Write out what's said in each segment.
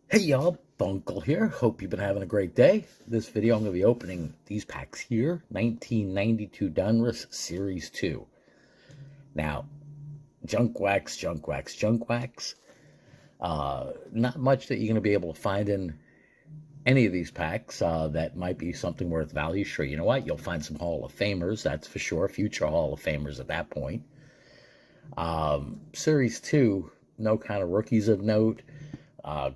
Hey y'all, Bunkle here. Hope you've been having a great day. This video I'm going to be opening these packs here, 1992 Donruss Series 2. Now, junkwax, junkwax, junkwax. Not much that you're going to be able to find in any of these packs that might be something worth value. Sure, you know what? You'll find some Hall of Famers, that's for sure. Future Hall of Famers at that point. Series 2, no kind of rookies of note.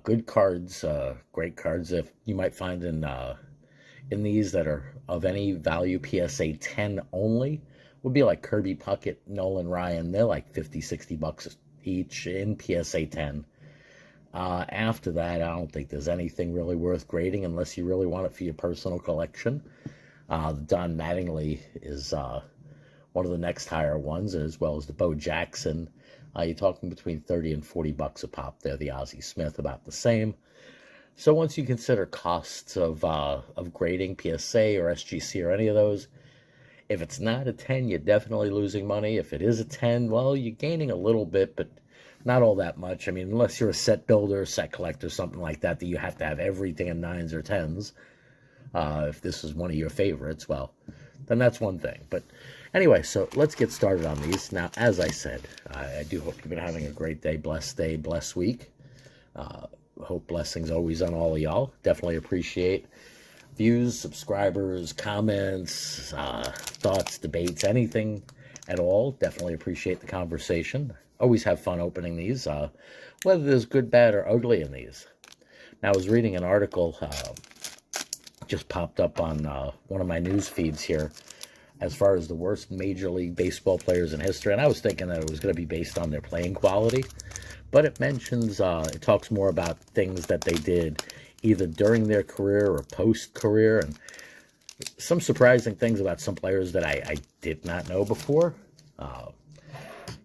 Good cards, great cards. If you might find in these that are of any value, PSA 10 only would be like Kirby Puckett, Nolan Ryan. They're like 50, $60 each in PSA 10. After that, I don't think there's anything really worth grading unless you really want it for your personal collection. Don Mattingly is one of the next higher ones, as well as the Bo Jackson. You're talking between 30 and $40 a pop there. The Ozzie Smith, about the same. So once you consider costs of grading PSA or SGC or any of those, if it's not a 10, you're definitely losing money. If it is a 10, well, you're gaining a little bit, but not all that much. I mean, unless you're a set builder, set collector, something like that, that you have to have everything in 9s or 10s. If this is one of your favorites, well, then that's one thing. But anyway, so let's get started on these. Now, as I said, I do hope you've been having a great day, blessed week. Hope blessings always on all of y'all. Definitely appreciate views, subscribers, comments, thoughts, debates, anything at all. Definitely appreciate the conversation. Always have fun opening these, whether there's good, bad, or ugly in these. Now, I was reading an article just popped up on one of my news feeds here as far as the worst Major League Baseball players in history. And I was thinking that it was going to be based on their playing quality. But it mentions, it talks more about things that they did either during their career or post-career. And some surprising things about some players that I did not know before.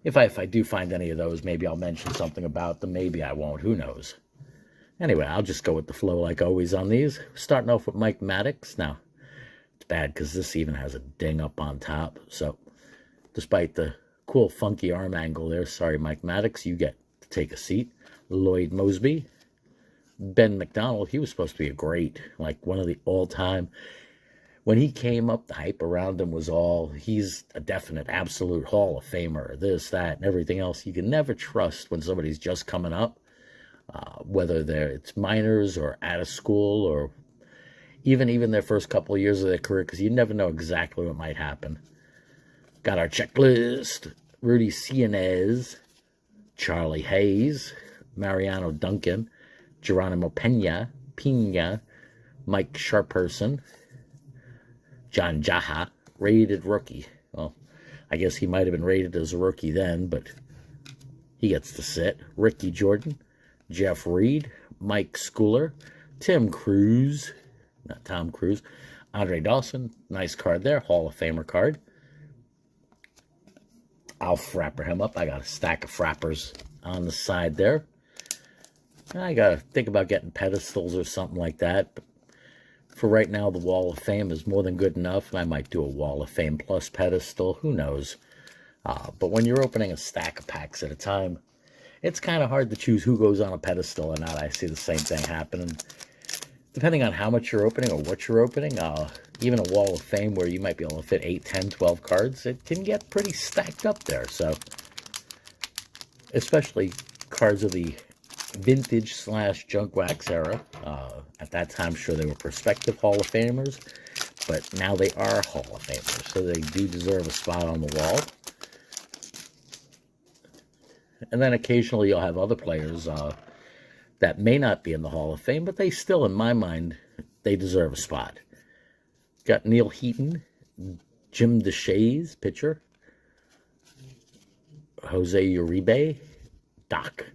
If I do find any of those, maybe I'll mention something about them. Maybe I won't. Who knows? Anyway, I'll just go with the flow like always on these. Starting off with Mike Maddox. Now, it's bad because this even has a ding up on top. So, despite the cool, funky arm angle there, sorry, Mike Maddox, you get to take a seat. Lloyd Mosby. Ben McDonald, he was supposed to be a great, like one of the all-time. When he came up, the hype around him was all, he's a definite, absolute Hall of Famer, this, that, and everything else. You can never trust when somebody's just coming up. Whether it's minors or out of school or even their first couple of years of their career, because you never know exactly what might happen. Got our checklist. Rudy Cianez, Charlie Hayes, Mariano Duncan, Geronimo Pena, Mike Sharperson, John Jaha, rated rookie. Well, I guess he might have been rated as a rookie then, but he gets to sit. Rickey Jordan, Jeff Reed, Mike Schooler, Tim Cruz, not Tom Cruise, Andre Dawson, nice card there, Hall of Famer card. I'll frapper him up. I got a stack of frappers on the side there. I got to think about getting pedestals or something like that. But for right now, the Wall of Fame is more than good enough. I might do a Wall of Fame plus pedestal. Who knows? But when you're opening a stack of packs at a time, it's kind of hard to choose who goes on a pedestal or not. I see the same thing happening. Depending on how much you're opening or what you're opening, even a Wall of Fame where you might be able to fit 8, 10, 12 cards, it can get pretty stacked up there. So, especially cards of the vintage / junkwax era. At that time, sure, they were prospective Hall of Famers, but now they are Hall of Famers, so they do deserve a spot on the wall. And then occasionally you'll have other players that may not be in the Hall of Fame, but they still, in my mind, they deserve a spot. Got Neil Heaton, Jim DeShays, pitcher, Jose Uribe, Doc.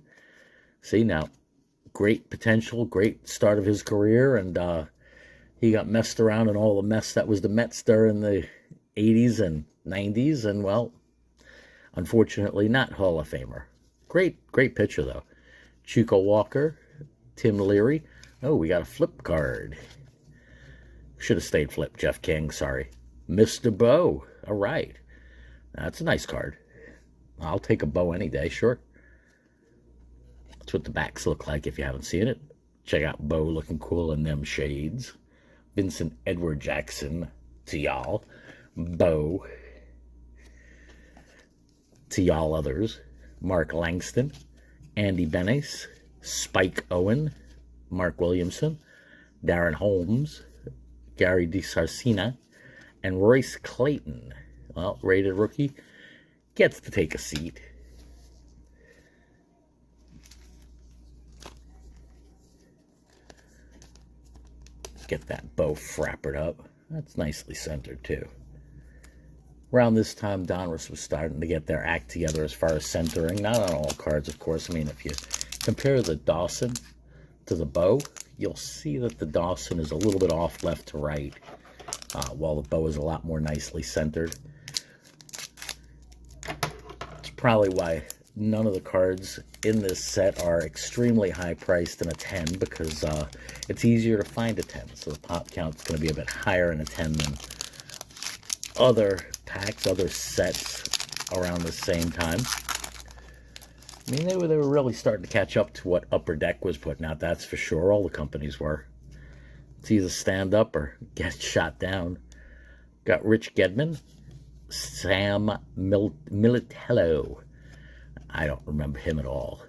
See, now, great potential, great start of his career, and he got messed around in all the mess that was the Mets during the 80s and 90s, and, well, unfortunately, not Hall of Famer. Great pitcher, though. Chico Walker, Tim Leary. Oh, we got a flip card. Should have stayed flip, Jeff King, sorry. Mr. Bo, all right. That's a nice card. I'll take a Bo any day, sure. That's what the backs look like if you haven't seen it. Check out Bo looking cool in them shades. Vincent Edward Jackson to y'all. Bo to y'all others. Mark Langston, Andy Benes, Spike Owen, Mark Williamson, Darren Holmes, Gary DeSarcina, and Royce Clayton. Well, rated rookie, gets to take a seat. Get that bow frappered up. That's nicely centered too. Around this time, Donruss was starting to get their act together as far as centering. Not on all cards, of course. I mean, if you compare the Dawson to the bow, you'll see that the Dawson is a little bit off left to right, while the bow is a lot more nicely centered. It's probably why none of the cards in this set are extremely high priced in a 10, because it's easier to find a 10. So the pop count's going to be a bit higher in a 10 than other packs, other sets around the same time. I mean, they were really starting to catch up to what Upper Deck was putting out, that's for sure. All the companies were. It's either stand up or get shot down. Got Rich Gedman, Sam Militello. I don't remember him at all.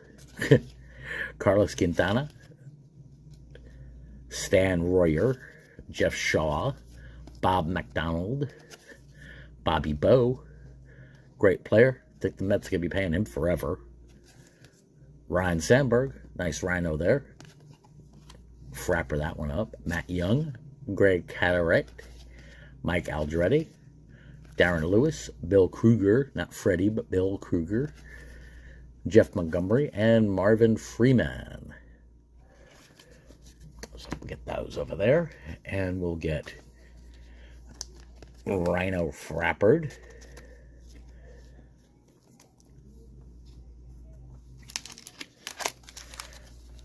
Carlos Quintana, Stan Royer, Jeff Shaw, Bob McDonald, Bobby Bowe, great player. I think the Mets are going to be paying him forever. Ryan Sandberg, nice rhino there. Frapper that one up. Matt Young, Greg Caderet, Mike Aldretti, Darren Lewis, Bill Kruger, not Freddie, but Bill Kruger, Jeff Montgomery, and Marvin Freeman. So we'll get those over there, and we'll get Rhino Frappered.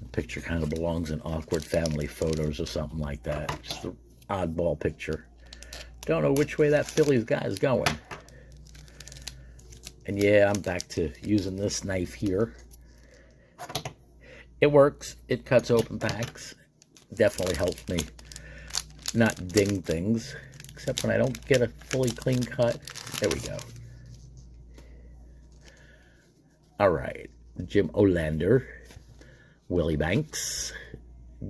The picture kind of belongs in awkward family photos or something like that. Just an oddball picture. Don't know which way that Phillies guy is going. And yeah, I'm back to using this knife here. It works. It cuts open packs. Definitely helps me not ding things. Except when I don't get a fully clean cut. There we go. All right. Jim Olander, Willie Banks,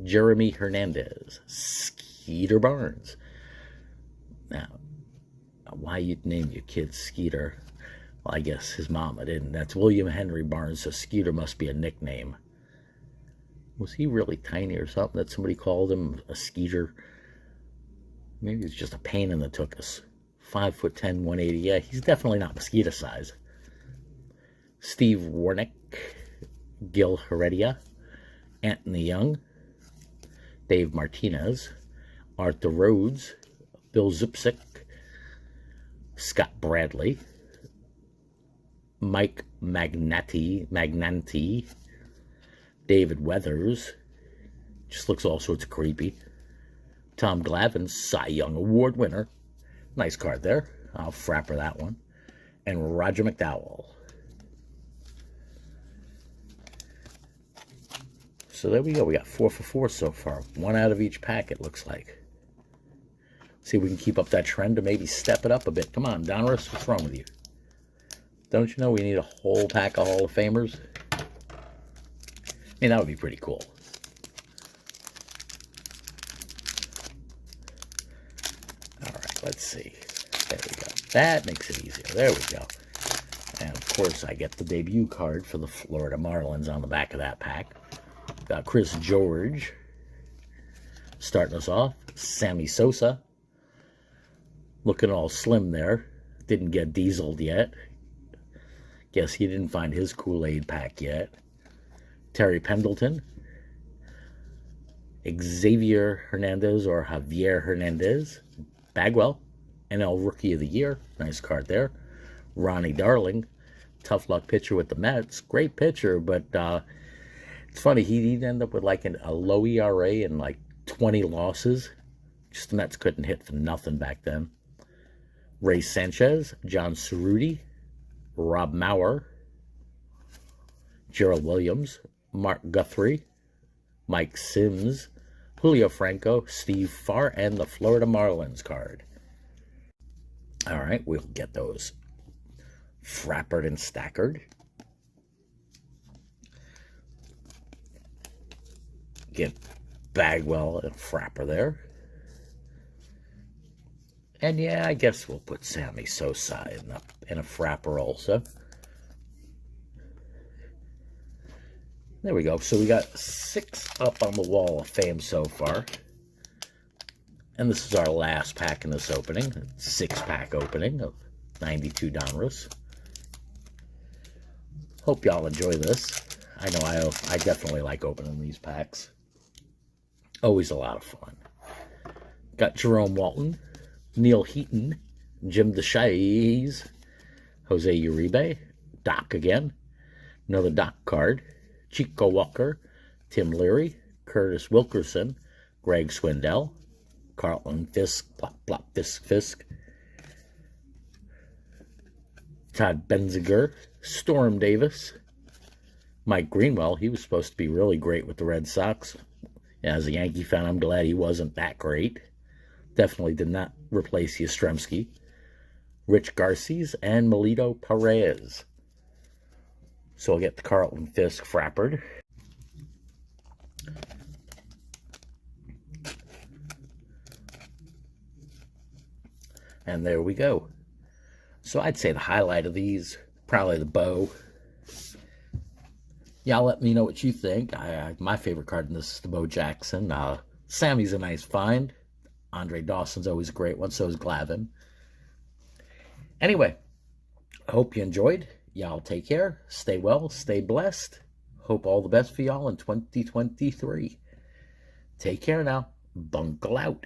Jeremy Hernandez, Skeeter Barnes. Now, why you'd name your kid Skeeter? Well, I guess his mama didn't. That's William Henry Barnes, so Skeeter must be a nickname. Was he really tiny or something that somebody called him a Skeeter? Maybe it's just a pain in the tuchus. 5'10", 180. Yeah, he's definitely not mosquito size. Steve Warnick, Gil Heredia, Anthony Young, Dave Martinez, Arthur Rhodes, Bill Zipsick, Scott Bradley, Mike Magnanti, David Weathers, just looks all sorts of creepy. Tom Glavine, Cy Young Award winner. Nice card there. I'll frapper that one. And Roger McDowell. So there we go. We got 4 for 4 so far. 1 out of each pack, it looks like. See if we can keep up that trend or maybe step it up a bit. Come on, Donruss, what's wrong with you? Don't you know we need a whole pack of Hall of Famers? I mean, that would be pretty cool. Let's see. There we go. That makes it easier. There we go. And, of course, I get the debut card for the Florida Marlins on the back of that pack. Got Chris George starting us off. Sammy Sosa. Looking all slim there. Didn't get dieseled yet. Guess he didn't find his Kool-Aid pack yet. Terry Pendleton. Xavier Hernandez or Javier Hernandez. Bagwell, NL Rookie of the Year. Nice card there. Ronnie Darling, tough luck pitcher with the Mets. Great pitcher, but it's funny. He'd end up with like a low ERA and like 20 losses. Just the Mets couldn't hit for nothing back then. Ray Sanchez, John Cerruti, Rob Mauer, Gerald Williams, Mark Guthrie, Mike Sims, Julio Franco, Steve Farr, and the Florida Marlins card. All right, we'll get those frappered and stackered. Get Bagwell and Frapper there. And yeah, I guess we'll put Sammy Sosa in a Frapper also. There we go. So we got 6 up on the wall of fame so far. And this is our last pack in this opening. 6-pack opening of 92 Donruss. Hope y'all enjoy this. I know I definitely like opening these packs. Always a lot of fun. Got Jerome Walton, Neil Heaton, Jim DeShays, Jose Uribe, Doc again, another Doc card, Chico Walker, Tim Leary, Curtis Wilkerson, Greg Swindell, Carlton Fisk, Plop Plop Fisk Fisk, Todd Benziger, Storm Davis, Mike Greenwell. He was supposed to be really great with the Red Sox. As a Yankee fan, I'm glad he wasn't that great. Definitely did not replace Yastrzemski. Rich Garces and Melito Perez. So I'll get the Carlton Fisk frappered. And there we go. So I'd say the highlight of these, probably the Bo. Y'all let me know what you think. My favorite card in this is the Bo Jackson. Sammy's a nice find. Andre Dawson's always a great one. So is Glavine. Anyway, I hope you enjoyed. Y'all take care. Stay well. Stay blessed. Hope all the best for y'all in 2023. Take care now. Bunkle out.